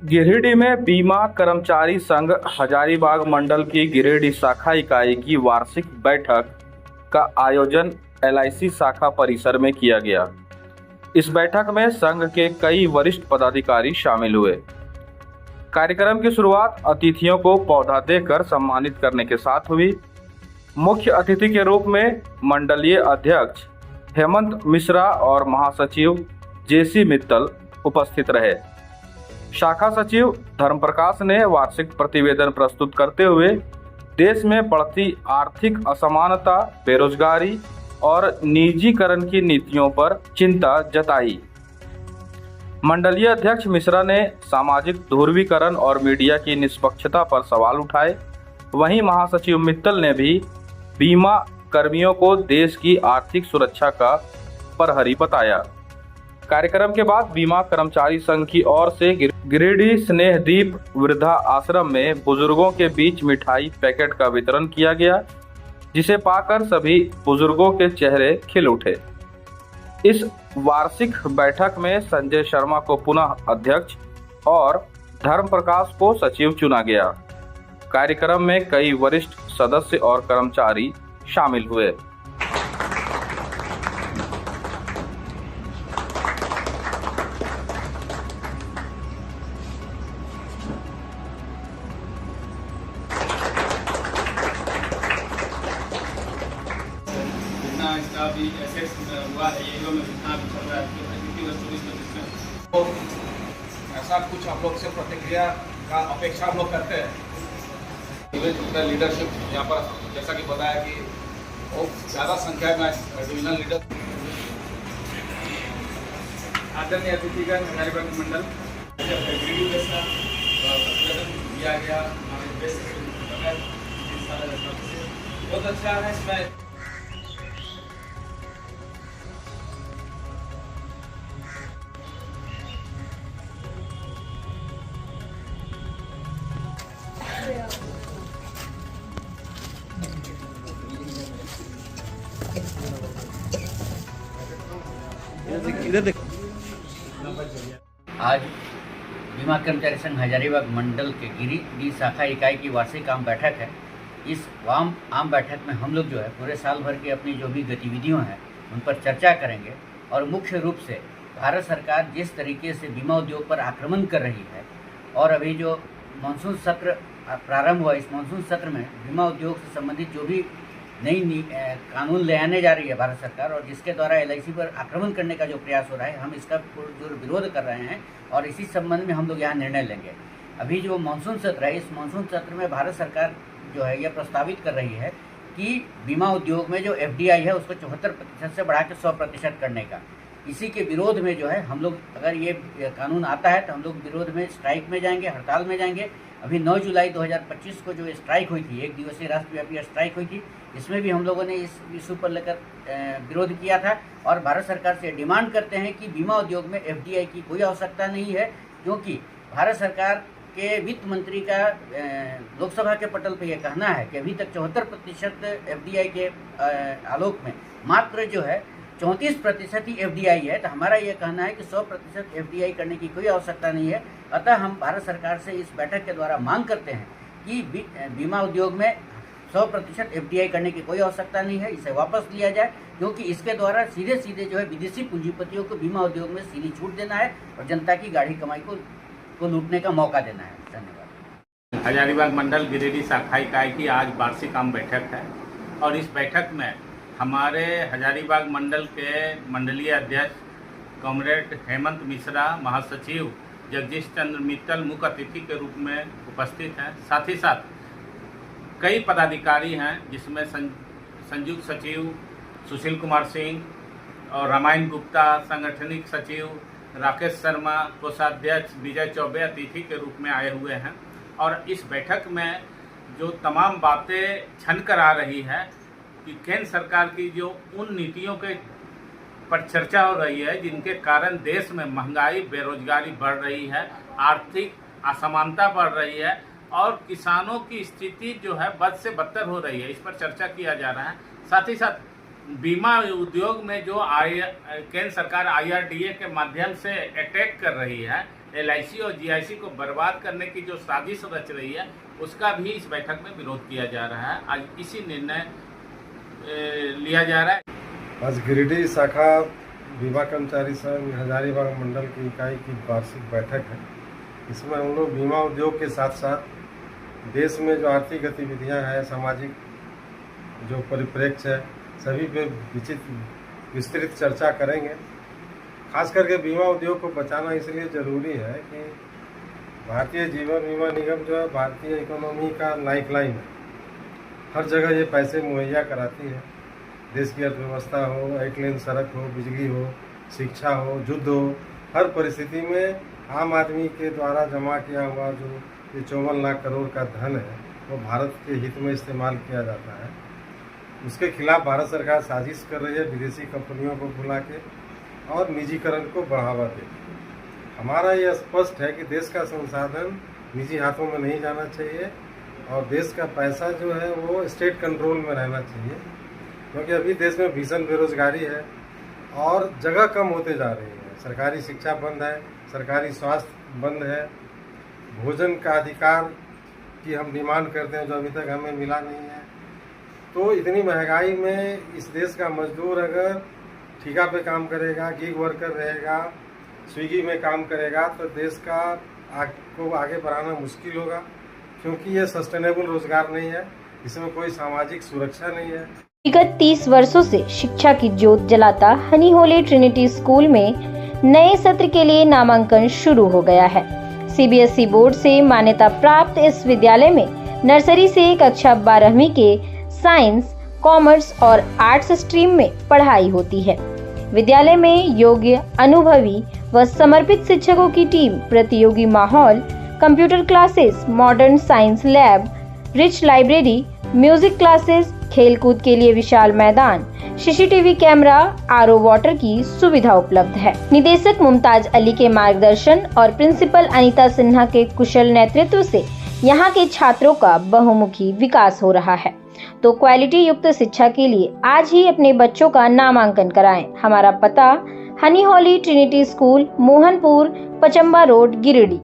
गिरिडीह में बीमा कर्मचारी संघ हजारीबाग मंडल की गिरिडीह शाखा इकाई की वार्षिक बैठक का आयोजन एलआईसी शाखा परिसर में किया गया। इस बैठक में संघ के कई वरिष्ठ पदाधिकारी शामिल हुए। कार्यक्रम की शुरुआत अतिथियों को पौधा देकर सम्मानित करने के साथ हुई। मुख्य अतिथि के रूप में मंडलीय अध्यक्ष हेमंत मिश्रा और महासचिव जेसी मित्तल उपस्थित रहे। शाखा सचिव धर्मप्रकाश ने वार्षिक प्रतिवेदन प्रस्तुत करते हुए देश में बढ़ती आर्थिक असमानता, बेरोजगारी और निजीकरण की नीतियों पर चिंता जताई। मंडलीय अध्यक्ष मिश्रा ने सामाजिक ध्रुवीकरण और मीडिया की निष्पक्षता पर सवाल उठाए। वहीं महासचिव मित्तल ने भी बीमा कर्मियों को देश की आर्थिक सुरक्षा का प्रहरी बताया। कार्यक्रम के बाद बीमा कर्मचारी संघ की ओर से गिरिडीह स्नेहदीप वृद्धा आश्रम में बुजुर्गों के बीच मिठाई पैकेट का वितरण किया गया, जिसे पाकर सभी बुजुर्गों के चेहरे खिल उठे। इस वार्षिक बैठक में संजय शर्मा को पुनः अध्यक्ष और धर्मप्रकाश को सचिव चुना गया। कार्यक्रम में कई वरिष्ठ सदस्य और कर्मचारी शामिल हुए। जितना इसका भी एसेट्स हुआ है ये में जितना भी चल रहा है तो ऐसा कुछ आप लोग से प्रतिक्रिया का अपेक्षा हम लोग करते हैं। डिवीजनल लीडरशिप यहाँ पर जैसा कि बताया कि बहुत ज़्यादा संख्या में डिविजनल लीडर आदरणीय अतिथिगण हजारीबाग मंडल जैसा प्रतिवेदन दिया गया हमारे देश बहुत अच्छा है। इसमें आज बीमा कर्मचारी संघ हजारीबाग मंडल के गिरिडीह शाखा इकाई की वार्षिक आम बैठक है। इस आम बैठक में हम लोग जो है पूरे साल भर की अपनी जो भी गतिविधियों हैं उन पर चर्चा करेंगे और मुख्य रूप से भारत सरकार जिस तरीके से बीमा उद्योग पर आक्रमण कर रही है और अभी जो मानसून सत्र प्रारंभ हुआ, इस मानसून सत्र में बीमा उद्योग से संबंधित जो भी नई कानून ले आने जा रही है भारत सरकार और जिसके द्वारा एलआईसी पर आक्रमण करने का जो प्रयास हो रहा है, हम इसका जो विरोध कर रहे हैं और इसी संबंध में हम लोग यहाँ निर्णय लेंगे। अभी जो मानसून सत्र है, इस मानसून सत्र में भारत सरकार जो है यह प्रस्तावित कर रही है कि बीमा उद्योग में जो एफडीआई है उसको 74% से बढ़ा के 100% करने का। इसी के विरोध में जो है हम लोग, अगर ये कानून आता है तो हम लोग विरोध में स्ट्राइक में जाएंगे, हड़ताल में जाएंगे। अभी 9 जुलाई 2025 को जो स्ट्राइक हुई थी, एक दिवसीय राष्ट्रव्यापी स्ट्राइक हुई थी, इसमें भी हम लोगों ने इस इशू पर लेकर विरोध किया था और भारत सरकार से डिमांड करते हैं कि बीमा उद्योग में एफडीआई की कोई आवश्यकता नहीं है, क्योंकि भारत सरकार के वित्त मंत्री का लोकसभा के पटल पर यह कहना है कि अभी तक 74% एफडीआई के आलोक में मात्र जो है 34% ही एफडीआई है। तो हमारा यह कहना है कि 100% एफडीआई करने की कोई आवश्यकता नहीं है। अतः हम भारत सरकार से इस बैठक के द्वारा मांग करते हैं कि बीमा उद्योग में 100% एफडीआई करने की कोई आवश्यकता नहीं है, इसे वापस लिया जाए, क्योंकि इसके द्वारा सीधे सीधे जो है विदेशी पूंजीपतियों को बीमा उद्योग में सीधी छूट देना है और जनता की गाढ़ी कमाई को लूटने का मौका देना है। धन्यवाद। हजारीबाग मंडल गिरिडीह शाखा इकाई की आज वार्षिक आम बैठक है और इस बैठक में हमारे हजारीबाग मंडल के मंडलीय अध्यक्ष कॉमरेड हेमंत मिश्रा, महासचिव जगदीश चंद्र मित्तल मुख्य अतिथि के रूप में उपस्थित हैं। साथ ही साथ कई पदाधिकारी हैं, जिसमें संयुक्त सचिव सुशील कुमार सिंह और रामायण गुप्ता, संगठनिक सचिव राकेश शर्मा, कोषाध्यक्ष विजय चौबे अतिथि के रूप में आए हुए हैं। और इस बैठक में जो तमाम बातें छन कर आ रही है कि केंद्र सरकार की जो उन नीतियों के पर चर्चा हो रही है जिनके कारण देश में महंगाई, बेरोजगारी बढ़ रही है, आर्थिक असमानता बढ़ रही है और किसानों की स्थिति जो है बद से बदतर हो रही है, इस पर चर्चा किया जा रहा है। साथ ही साथ बीमा उद्योग में जो केंद्र सरकार IRDA के माध्यम से अटैक कर रही है, LIC और GIC को बर्बाद करने की जो साजिश रच रही है उसका भी इस बैठक में विरोध किया जा रहा है। आज इसी निर्णय लिया जा रहा है। आज गिरिडीह शाखा बीमा कर्मचारी संघ हजारीबाग मंडल की इकाई की वार्षिक बैठक है। इसमें हम लोग बीमा उद्योग के साथ साथ देश में जो आर्थिक गतिविधियां हैं, सामाजिक जो परिप्रेक्ष्य है, सभी पे विस्तृत चर्चा करेंगे। खास करके बीमा उद्योग को बचाना इसलिए ज़रूरी है कि भारतीय जीवन बीमा निगम जो है भारतीय इकोनॉमी का लाइफलाइन है। हर जगह ये पैसे मुहैया कराती है। देश की अर्थव्यवस्था हो, एक लेन सड़क हो, बिजली हो, शिक्षा हो, युद्ध हो, हर परिस्थिति में आम आदमी के द्वारा जमा किया हुआ जो ये 54 लाख करोड़ का धन है वो भारत के हित में इस्तेमाल किया जाता है। उसके खिलाफ भारत सरकार साजिश कर रही है विदेशी कंपनियों को बुला के और निजीकरण को बढ़ावा दे। हमारा ये स्पष्ट है कि देश का संसाधन निजी हाथों में नहीं जाना चाहिए और देश का पैसा जो है वो स्टेट कंट्रोल में रहना चाहिए, क्योंकि अभी देश में भीषण बेरोजगारी है और जगह कम होते जा रही है। सरकारी शिक्षा बंद है, सरकारी स्वास्थ्य बंद है, भोजन का अधिकार की हम डिमांड करते हैं जो अभी तक हमें मिला नहीं है। तो इतनी महंगाई में इस देश का मजदूर अगर ठेका पे काम करेगा, गिग वर्कर रहेगा, स्विगी में काम करेगा तो देश को आगे बढ़ाना मुश्किल होगा, क्योंकि ये सस्टेनेबल रोजगार नहीं है, इसमें कोई सामाजिक सुरक्षा नहीं है। विगत 30 वर्षों से शिक्षा की ज्योत जलाता हनी होली ट्रिनिटी स्कूल में नए सत्र के लिए नामांकन शुरू हो गया है। CBSE बोर्ड से मान्यता प्राप्त इस विद्यालय में नर्सरी से कक्षा 12वीं के साइंस, कॉमर्स और आर्ट्स स्ट्रीम में पढ़ाई होती है। विद्यालय में योग्य, अनुभवी व समर्पित शिक्षकों की टीम, प्रतियोगी माहौल, computer classes, modern science lab, rich library, music classes, खेलकूद के लिए विशाल मैदान, CCTV कैमरा, RO वाटर की सुविधा उपलब्ध है। निदेशक मुमताज अली के मार्गदर्शन और प्रिंसिपल अनीता सिन्हा के कुशल नेतृत्व से यहाँ के छात्रों का बहुमुखी विकास हो रहा है। तो क्वालिटी युक्त शिक्षा के लिए आज ही अपने बच्चों का नामांकन कराएं। हमारा पता Honey Holi Trinity school, Mohanpur, Pachamba road, Giridih.